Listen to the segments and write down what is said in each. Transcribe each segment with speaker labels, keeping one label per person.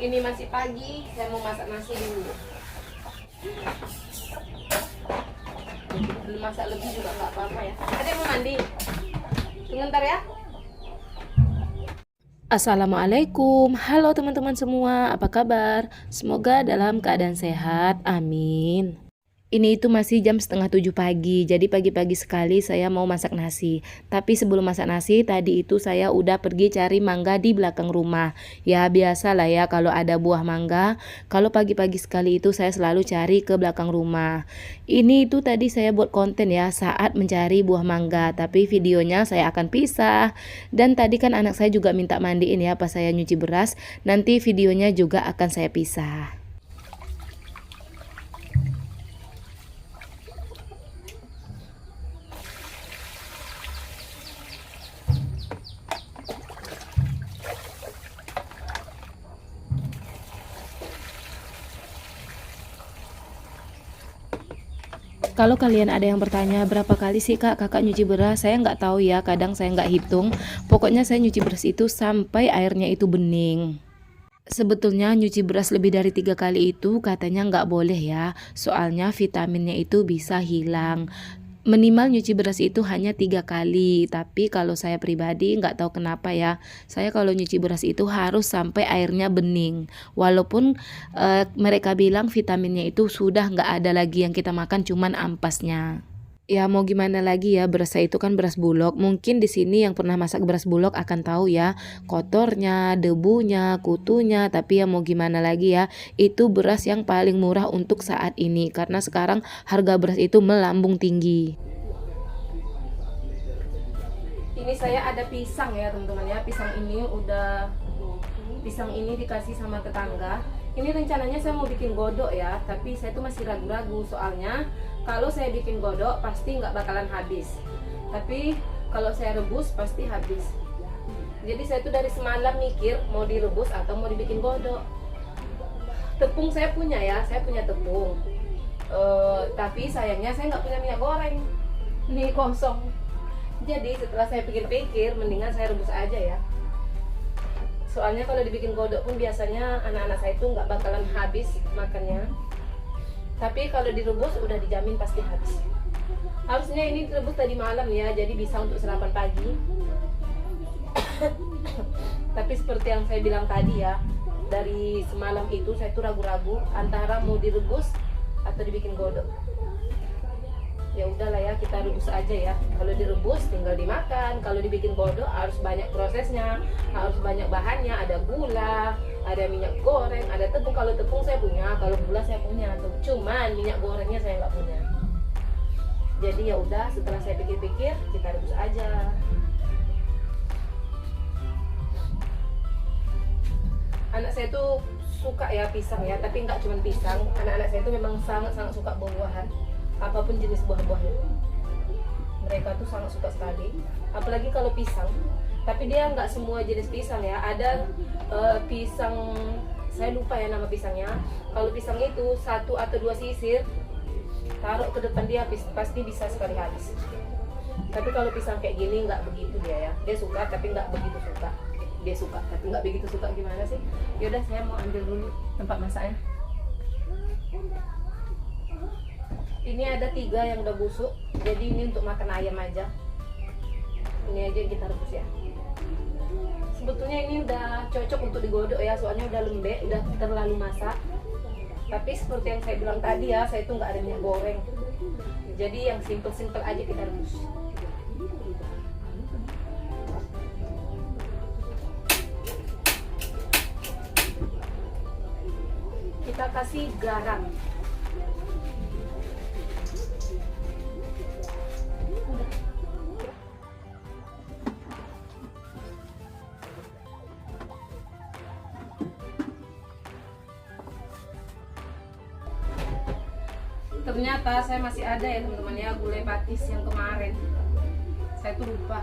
Speaker 1: Mumpung ini masih pagi, saya mau masak nasi dulu. Belum masak lebih juga nggak apa-apa ya. Ada yang mau mandi? Tunggu ntar ya.
Speaker 2: Assalamualaikum, halo teman-teman semua, apa kabar? Semoga dalam keadaan sehat, amin. Ini itu masih jam setengah 7 pagi, jadi pagi-pagi sekali saya mau masak nasi. Tapi sebelum masak nasi, tadi itu saya udah pergi cari mangga di belakang rumah. Ya biasa lah ya kalau ada buah mangga, kalau pagi-pagi sekali itu saya selalu cari ke belakang rumah. Ini itu tadi saya buat konten ya saat mencari buah mangga, tapi videonya saya akan pisah. Dan tadi kan anak saya juga minta mandiin ya pas saya nyuci beras, nanti videonya juga akan saya pisah. Kalau kalian ada yang bertanya berapa kali sih kakak nyuci beras, saya nggak tahu ya, kadang saya nggak hitung. Pokoknya saya nyuci beras itu sampai airnya itu bening. Sebetulnya nyuci beras lebih dari 3 kali itu katanya nggak boleh ya, soalnya vitaminnya itu bisa hilang. Minimal nyuci beras itu hanya 3 kali, tapi kalau saya pribadi nggak tahu kenapa ya, saya kalau nyuci beras itu harus sampai airnya bening. Walaupun mereka bilang vitaminnya itu sudah nggak ada lagi, yang kita makan cuman ampasnya. Ya mau gimana lagi ya, beras saya itu kan beras bulog. Mungkin di sini yang pernah masak beras bulog akan tahu ya, kotornya, debunya, kutunya. Tapi ya mau gimana lagi ya, itu beras yang paling murah untuk saat ini karena sekarang harga beras itu melambung tinggi.
Speaker 1: Ini saya ada pisang ya teman-teman ya. Pisang ini dikasih sama tetangga. Ini rencananya saya mau bikin godok ya, tapi saya tuh masih ragu-ragu soalnya kalau saya bikin godok pasti nggak bakalan habis. Tapi kalau saya rebus pasti habis. Jadi saya tuh dari semalam mikir mau direbus atau mau dibikin godok. Tepung saya punya ya, saya punya tepung. Tapi sayangnya saya nggak punya minyak goreng. Ini kosong. Jadi setelah saya pikir-pikir, mendingan saya rebus aja ya. Soalnya kalau dibikin godok pun biasanya anak-anak saya itu nggak bakalan habis makannya. Tapi kalau direbus udah dijamin pasti habis. Harusnya ini direbus tadi malam ya, jadi bisa untuk sarapan pagi. Tapi seperti yang saya bilang tadi ya, dari semalam itu saya tuh ragu-ragu antara mau direbus atau dibikin godok. Ya udahlah ya, kita rebus aja ya. Kalau direbus tinggal dimakan, kalau dibikin godok harus banyak prosesnya, harus banyak bahannya, ada gula, ada minyak goreng, ada tepung. Kalau tepung saya punya, kalau gula saya punya, cuman minyak gorengnya saya nggak punya. Jadi ya udah, setelah saya pikir-pikir kita rebus aja. Anak saya tuh suka ya pisang ya, tapi nggak cuma pisang. Anak-anak saya tuh memang sangat-sangat suka buah-buahan, apapun jenis buah-buahnya. Mereka tuh sangat suka sekali, apalagi kalau pisang. Tapi dia nggak semua jenis pisang ya. Ada pisang, saya lupa ya nama pisangnya. Kalau pisang itu 1 atau 2 sisir, taruh ke depan dia pasti bisa sekali habis. Tapi kalau pisang kayak gini nggak begitu dia ya. Dia suka tapi nggak begitu suka. Dia suka tapi nggak begitu suka, gimana sih? Yaudah saya mau ambil dulu tempat masaknya. Ini ada 3 yang udah busuk, jadi ini untuk makan ayam aja. Ini aja yang kita rebus ya. Sebetulnya ini udah cocok untuk digodok ya, soalnya udah lembek, udah terlalu masak. Tapi seperti yang saya bilang tadi ya, saya itu nggak ada minyak goreng. Jadi yang simple-simple aja kita rebus. Kita kasih garam. Ternyata saya masih ada ya teman-teman ya, gulai pakis yang kemarin. Saya tuh lupa.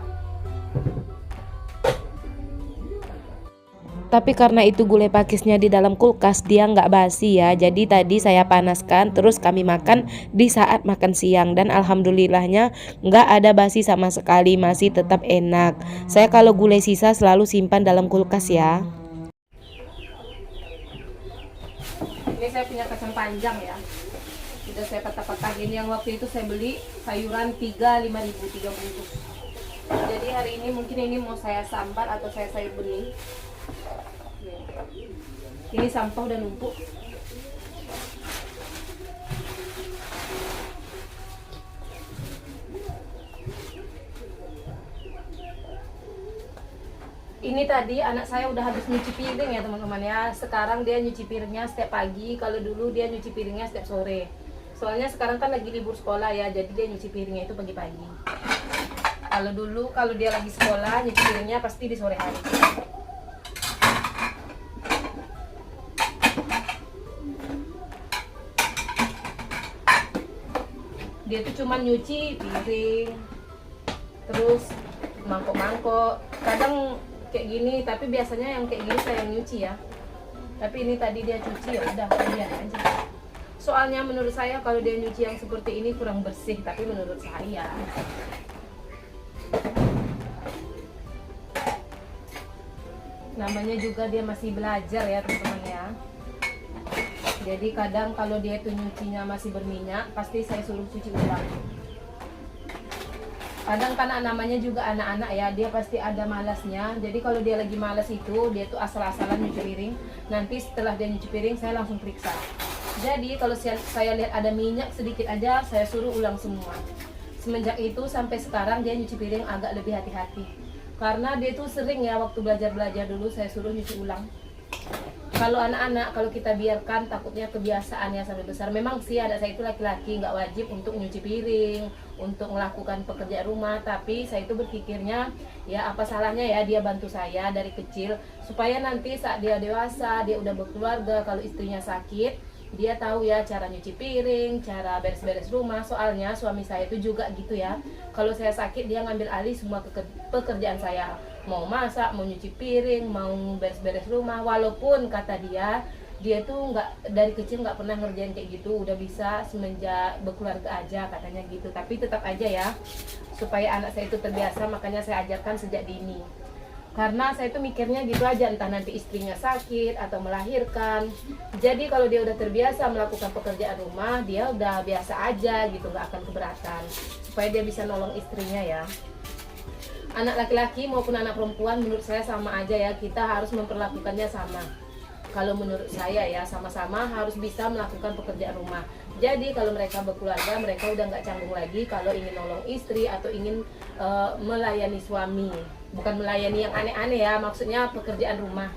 Speaker 2: Tapi karena itu gulai pakisnya di dalam kulkas, dia nggak basi ya. Jadi tadi saya panaskan, terus kami makan di saat makan siang. Dan alhamdulillahnya nggak ada basi sama sekali, masih tetap enak. Saya kalau gulai sisa selalu simpan dalam kulkas ya.
Speaker 1: saya punya kacang panjang ya. Sudah saya patah-patahin, yang waktu itu saya beli sayuran 5.000 3 bungkus. Jadi hari ini mungkin ini mau saya sambar atau saya sayur bening. Ini sampah udah numpuk. Ini tadi anak saya udah habis nyuci piring ya teman-teman ya. Sekarang dia nyuci piringnya setiap pagi. Kalau dulu dia nyuci piringnya setiap sore. Soalnya sekarang kan lagi libur sekolah ya. Jadi dia nyuci piringnya itu pagi-pagi. Kalau dulu kalau dia lagi sekolah nyuci piringnya pasti di sore hari. Dia tuh cuma nyuci piring, terus mangkok-mangkok. Kadang kayak gini, tapi biasanya yang kayak gini saya yang nyuci ya. Tapi ini tadi dia cuci, ya udah biar aja. Soalnya menurut saya kalau dia nyuci yang seperti ini kurang bersih, tapi menurut saya. Namanya juga dia masih belajar ya teman-teman ya. Jadi kadang kalau dia tuh nyucinya masih berminyak, pasti saya suruh cuci ulang. Kadang kan namanya juga anak-anak ya, dia pasti ada malasnya. Jadi kalau dia lagi malas itu, dia tuh asal-asalan nyuci piring. Nanti setelah dia nyuci piring, saya langsung periksa. Jadi kalau saya lihat ada minyak sedikit aja, saya suruh ulang semua. Semenjak itu sampai sekarang dia nyuci piring agak lebih hati-hati. Karena dia tuh sering ya waktu belajar-belajar dulu saya suruh nyuci ulang. Kalau anak-anak, kalau kita biarkan takutnya kebiasaan ya sampai besar. Memang sih anak saya itu laki-laki, nggak wajib untuk nyuci piring, untuk melakukan pekerjaan rumah. Tapi saya itu berpikirnya, ya apa salahnya ya dia bantu saya dari kecil. Supaya nanti saat dia dewasa, dia udah berkeluarga, kalau istrinya sakit, dia tahu ya cara nyuci piring, cara beres-beres rumah. Soalnya suami saya itu juga gitu ya. Kalau saya sakit, dia ngambil alih semua pekerjaan saya. Mau masak, mau nyuci piring, mau beres-beres rumah. Walaupun kata dia tuh nggak dari kecil nggak pernah ngerjain kayak gitu, udah bisa semenjak berkeluarga aja katanya gitu. Tapi tetap aja ya, supaya anak saya itu terbiasa, makanya saya ajarkan sejak dini. Karena saya tuh mikirnya gitu aja, entah nanti istrinya sakit atau melahirkan. Jadi kalau dia udah terbiasa melakukan pekerjaan rumah, dia udah biasa aja gitu, nggak akan keberatan. Supaya dia bisa nolong istrinya ya. Anak laki-laki maupun anak perempuan menurut saya sama aja ya, kita harus memperlakukannya sama. Kalau menurut saya ya, sama-sama harus bisa melakukan pekerjaan rumah. Jadi kalau mereka berkeluarga, mereka udah nggak canggung lagi kalau ingin nolong istri atau ingin melayani suami. Bukan melayani yang aneh-aneh ya, maksudnya pekerjaan rumah.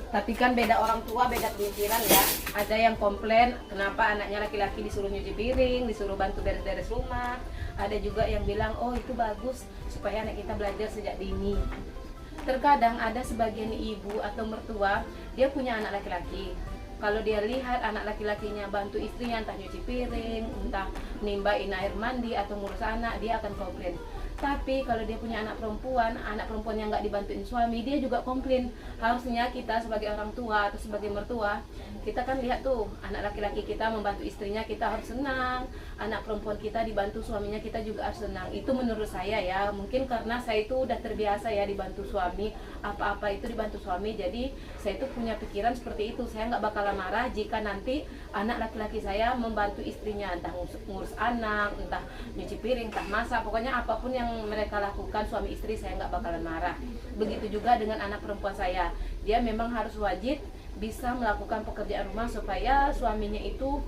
Speaker 1: Tapi kan beda orang tua, beda pemikiran ya. Ada yang komplain kenapa anaknya laki-laki disuruh nyuci piring, disuruh bantu beres-beres rumah. Ada juga yang bilang, oh itu bagus supaya anak kita belajar sejak dini. Terkadang ada sebagian ibu atau mertua, dia punya anak laki-laki. Kalau dia lihat anak laki-lakinya bantu istrinya, entah nyuci piring, entah nimbain air mandi atau ngurus anak, dia akan komplain. Tapi kalau dia punya anak perempuan yang nggak dibantuin suami, dia juga komplain. Harusnya kita sebagai orang tua atau sebagai mertua, kita kan lihat tuh anak laki-laki kita membantu istrinya, kita harus senang. Anak perempuan kita dibantu suaminya, kita juga harus senang. Itu menurut saya ya, mungkin karena saya itu udah terbiasa ya dibantu suami, apa-apa itu dibantu suami. Jadi saya itu punya pikiran seperti itu. Saya nggak bakalan marah jika nanti anak laki-laki saya membantu istrinya, entah ngurus anak, entah nyuci piring, entah masak, pokoknya apapun yang mereka lakukan suami istri, saya nggak bakalan marah. Begitu juga dengan anak perempuan saya, dia memang harus wajib bisa melakukan pekerjaan rumah supaya suaminya itu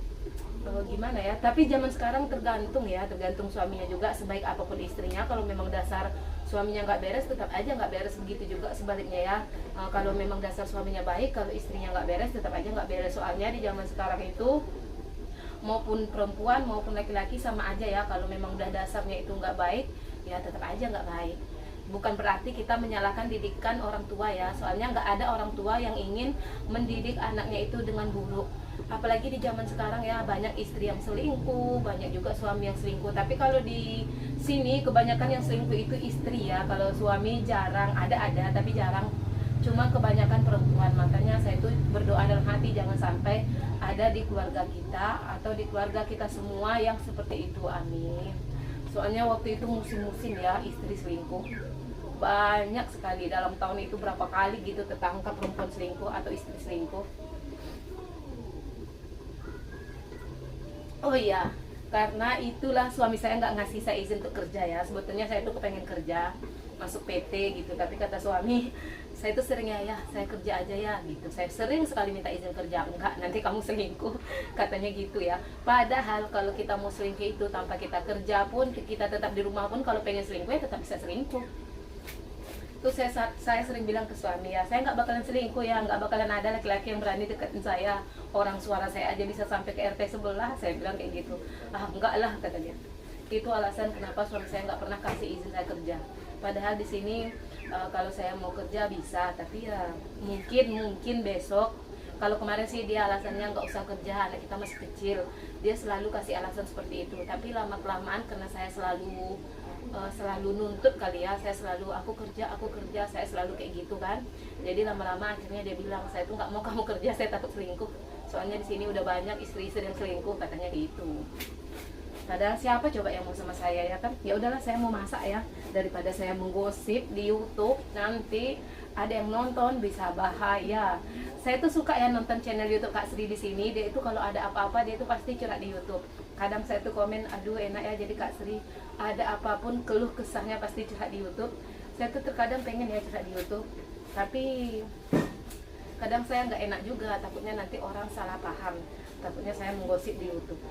Speaker 1: gimana ya. Tapi zaman sekarang tergantung ya, tergantung suaminya juga. Sebaik apapun istrinya, kalau memang dasar suaminya nggak beres, tetap aja nggak beres. Begitu juga sebaliknya ya, kalau memang dasar suaminya baik, kalau istrinya nggak beres, tetap aja nggak beres. Soalnya di zaman sekarang itu maupun perempuan maupun laki-laki sama aja ya. Kalau memang udah dasarnya itu nggak baik, ya tetap aja nggak baik. Bukan berarti kita menyalahkan didikan orang tua ya. Soalnya nggak ada orang tua yang ingin mendidik anaknya itu dengan buruk. Apalagi di zaman sekarang ya, banyak istri yang selingkuh, banyak juga suami yang selingkuh. Tapi kalau di sini kebanyakan yang selingkuh itu istri ya. Kalau suami jarang, ada tapi jarang. Cuma kebanyakan perempuan. Makanya saya tuh berdoa dalam hati jangan sampai ada di keluarga kita atau di keluarga kita semua yang seperti itu. Amin. Soalnya waktu itu musim-musim ya istri selingkuh, banyak sekali dalam tahun itu berapa kali gitu ketangkap perempuan selingkuh atau istri selingkuh. Oh iya, karena itulah suami saya nggak ngasih saya izin untuk kerja ya. Sebetulnya saya tuh kepengen kerja, masuk PT gitu. Tapi kata suami, saya tuh sering ya saya kerja aja ya gitu. Saya sering sekali minta izin kerja. Enggak, nanti kamu selingkuh, katanya gitu ya. Padahal kalau kita mau selingkuh itu tanpa kita kerja pun, kita tetap di rumah pun, kalau pengen selingkuh ya tetap bisa selingkuh. Terus saya sering bilang ke suami ya, saya nggak bakalan selingkuh ya, nggak bakalan ada laki-laki yang berani deketin saya. Orang suara saya aja bisa sampai ke RT sebelah, saya bilang kayak gitu. Ah enggak lah, katanya. Itu alasan kenapa suami saya nggak pernah kasih izin saya kerja. Padahal di sini kalau saya mau kerja bisa, tapi ya mungkin besok. Kalau kemarin sih dia alasannya nggak usah kerja, anak kita masih kecil. Dia selalu kasih alasan seperti itu. Tapi lama kelamaan karena saya selalu nuntut kali ya, saya selalu aku kerja, saya selalu kayak gitu kan. Jadi lama-lama akhirnya dia bilang, saya tuh nggak mau kamu kerja, saya takut selingkuh. Soalnya di sini udah banyak istri-istri yang selingkuh, katanya gitu. Padahal siapa coba yang mau sama saya ya kan? Ya udahlah, saya mau masak ya, daripada saya menggosip di YouTube nanti ada yang nonton bisa bahaya. Saya tuh suka ya nonton channel YouTube Kak Sri di sini. Dia itu kalau ada apa-apa dia itu pasti curhat di YouTube. Kadang saya tuh komen, aduh enak ya jadi Kak Sri. Ada apapun keluh kesahnya pasti curhat di YouTube. Saya tuh terkadang pengen ya curhat di YouTube, tapi kadang saya nggak enak juga. Takutnya nanti orang salah paham. Takutnya saya menggosip di YouTube.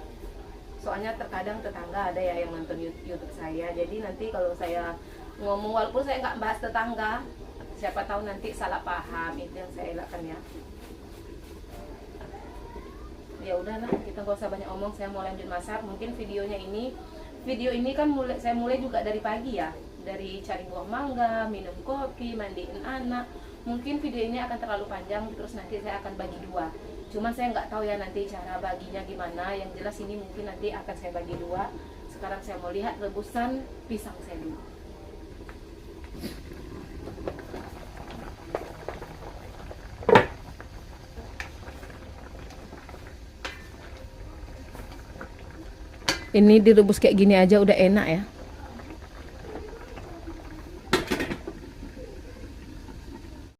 Speaker 1: Soalnya terkadang tetangga ada ya yang nonton YouTube saya. Jadi nanti kalau saya ngomong, walaupun saya nggak bahas tetangga, siapa tahu nanti salah paham. Itu yang saya elakkan ya. Ya udahlah, kita nggak usah banyak omong. Saya mau lanjut masak. Mungkin video ini kan saya mulai juga dari pagi ya, dari cari buah mangga, minum kopi, mandiin anak. Mungkin video ini akan terlalu panjang, terus nanti saya akan bagi dua. Cuman saya nggak tahu ya nanti cara baginya gimana. Yang jelas ini mungkin nanti akan saya bagi dua. Sekarang saya mau lihat rebusan pisang saya dulu. Ini direbus kayak gini aja udah enak ya.